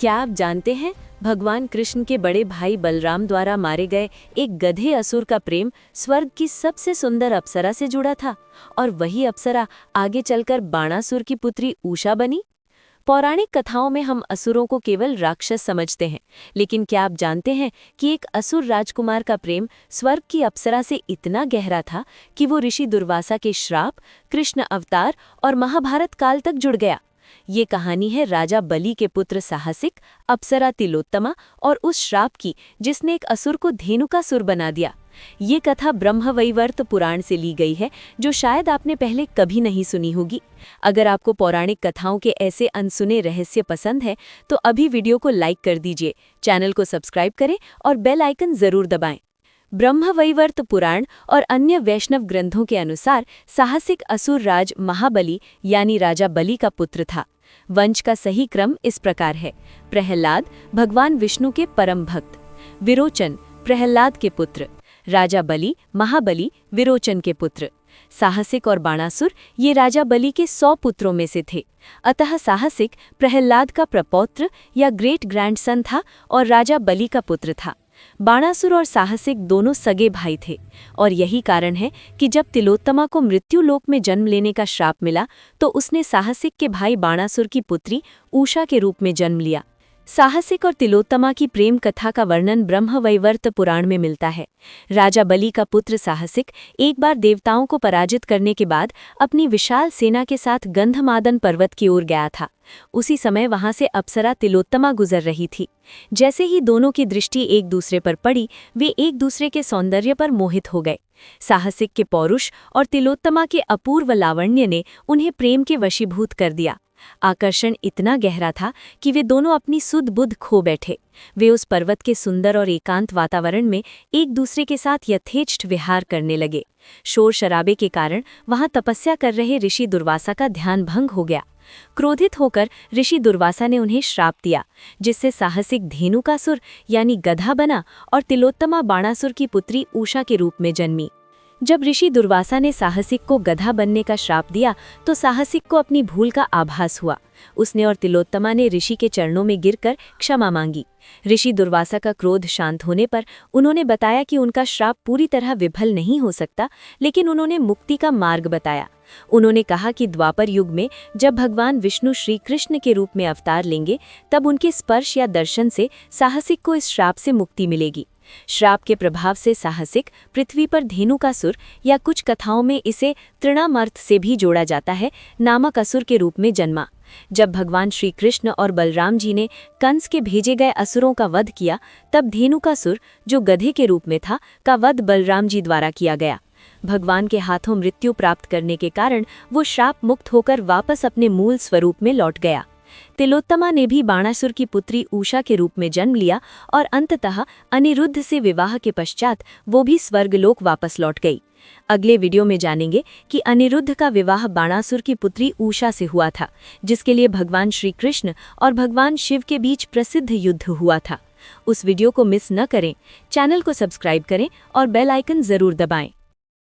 क्या आप जानते हैं, भगवान कृष्ण के बड़े भाई बलराम द्वारा मारे गए एक गधे असुर का प्रेम स्वर्ग की सबसे सुंदर अप्सरा से जुड़ा था और वही अप्सरा आगे चलकर बाणासुर की पुत्री उषा बनी। पौराणिक कथाओं में हम असुरों को केवल राक्षस समझते हैं, लेकिन क्या आप जानते हैं कि एक असुर राजकुमार का प्रेम स्वर्ग की अप्सरा से इतना गहरा था कि वो ऋषि दुर्वासा के श्राप, कृष्ण अवतार और महाभारत काल तक जुड़ गया। ये कहानी है राजा बलि के पुत्र साहसिक, अप्सरा तिलोत्तमा और उस श्राप की जिसने एक असुर को धेनुकासुर बना दिया। ये कथा ब्रह्मवैवर्त पुराण से ली गई है, जो शायद आपने पहले कभी नहीं सुनी होगी। अगर आपको पौराणिक कथाओं के ऐसे अनसुने रहस्य पसंद है तो अभी वीडियो को लाइक कर दीजिए, चैनल को सब्सक्राइब करें और बेल आइकन जरूर दबाएं। ब्रह्मवैवर्त पुराण और अन्य वैष्णव ग्रंथों के अनुसार साहसिक असुर राज महाबली यानी राजा बलि का पुत्र था। वंश का सही क्रम इस प्रकार है: प्रहलाद भगवान विष्णु के परम भक्त, विरोचन प्रहलाद के पुत्र, राजा बलि महाबली विरोचन के पुत्र। साहसिक और बाणासुर ये राजा बलि के 100 पुत्रों में से थे। अतः साहसिक प्रहलाद का प्रपौत्र या ग्रेट ग्रैंडसन था और राजा बलि का पुत्र था। बाणासुर और साहसिक दोनों सगे भाई थे और यही कारण है कि जब तिलोत्तमा को मृत्युलोक में जन्म लेने का श्राप मिला तो उसने साहसिक के भाई बाणासुर की पुत्री उषा के रूप में जन्म लिया। साहसिक और तिलोत्तमा की प्रेम कथा का वर्णन ब्रह्मवैवर्त पुराण में मिलता है। राजा बलि का पुत्र साहसिक एक बार देवताओं को पराजित करने के बाद अपनी विशाल सेना के साथ गंधमादन पर्वत की ओर गया था। उसी समय वहां से अप्सरा तिलोत्तमा गुजर रही थी। जैसे ही दोनों की दृष्टि एक दूसरे पर पड़ी, वे एक दूसरे के सौंदर्य पर मोहित हो गए। साहसिक के पौरुष और तिलोत्तमा के अपूर्व लावण्य ने उन्हें प्रेम के वशीभूत कर दिया। आकर्षण इतना गहरा था कि वे दोनों अपनी सुध बुध खो बैठे। वे उस पर्वत के सुंदर और एकांत वातावरण में एक दूसरे के साथ यथेष्ट विहार करने लगे। शोर शराबे के कारण वहां तपस्या कर रहे ऋषि दुर्वासा का ध्यान भंग हो गया। क्रोधित होकर ऋषि दुर्वासा ने उन्हें श्राप दिया, जिससे साहसिक धेनुकासुर यानी गधा बना और तिलोत्तमा बाणासुर की पुत्री उषा के रूप में जन्मी। जब ऋषि दुर्वासा ने साहसिक को गधा बनने का श्राप दिया तो साहसिक को अपनी भूल का आभास हुआ। उसने और तिलोत्तमा ने ऋषि के चरणों में गिरकर क्षमा मांगी। ऋषि दुर्वासा का क्रोध शांत होने पर उन्होंने बताया कि उनका श्राप पूरी तरह विफल नहीं हो सकता, लेकिन उन्होंने मुक्ति का मार्ग बताया। उन्होंने कहा कि द्वापर युग में जब भगवान विष्णु श्री कृष्ण के रूप में अवतार लेंगे, तब उनके स्पर्श या दर्शन से साहसिक को इस श्राप से मुक्ति मिलेगी। श्राप के प्रभाव से साहसिक पृथ्वी पर धेनुकासुर या कुछ कथाओं में इसे तृणामर्थ से भी जोड़ा जाता है नामक असुर के रूप में जन्मा। जब भगवान श्री कृष्ण और बलराम जी ने कंस के भेजे गए असुरों का वध किया, तब धेनुकासुर जो गधे के रूप में था का वध बलराम जी द्वारा किया गया। भगवान के हाथों मृत्यु प्राप्त करने के कारण वो श्राप मुक्त होकर वापस अपने मूल स्वरूप में लौट गया। तिलोत्तमा ने भी बाणासुर की पुत्री उषा के रूप में जन्म लिया और अंततः अनिरुद्ध से विवाह के पश्चात वो भी स्वर्गलोक वापस लौट गई। अगले वीडियो में जानेंगे कि अनिरुद्ध का विवाह बाणासुर की पुत्री उषा से हुआ था, जिसके लिए भगवान श्री कृष्ण और भगवान शिव के बीच प्रसिद्ध युद्ध हुआ था। उस वीडियो को मिस न करें, चैनल को सब्सक्राइब करें और बेल आइकन जरूर दबाएं।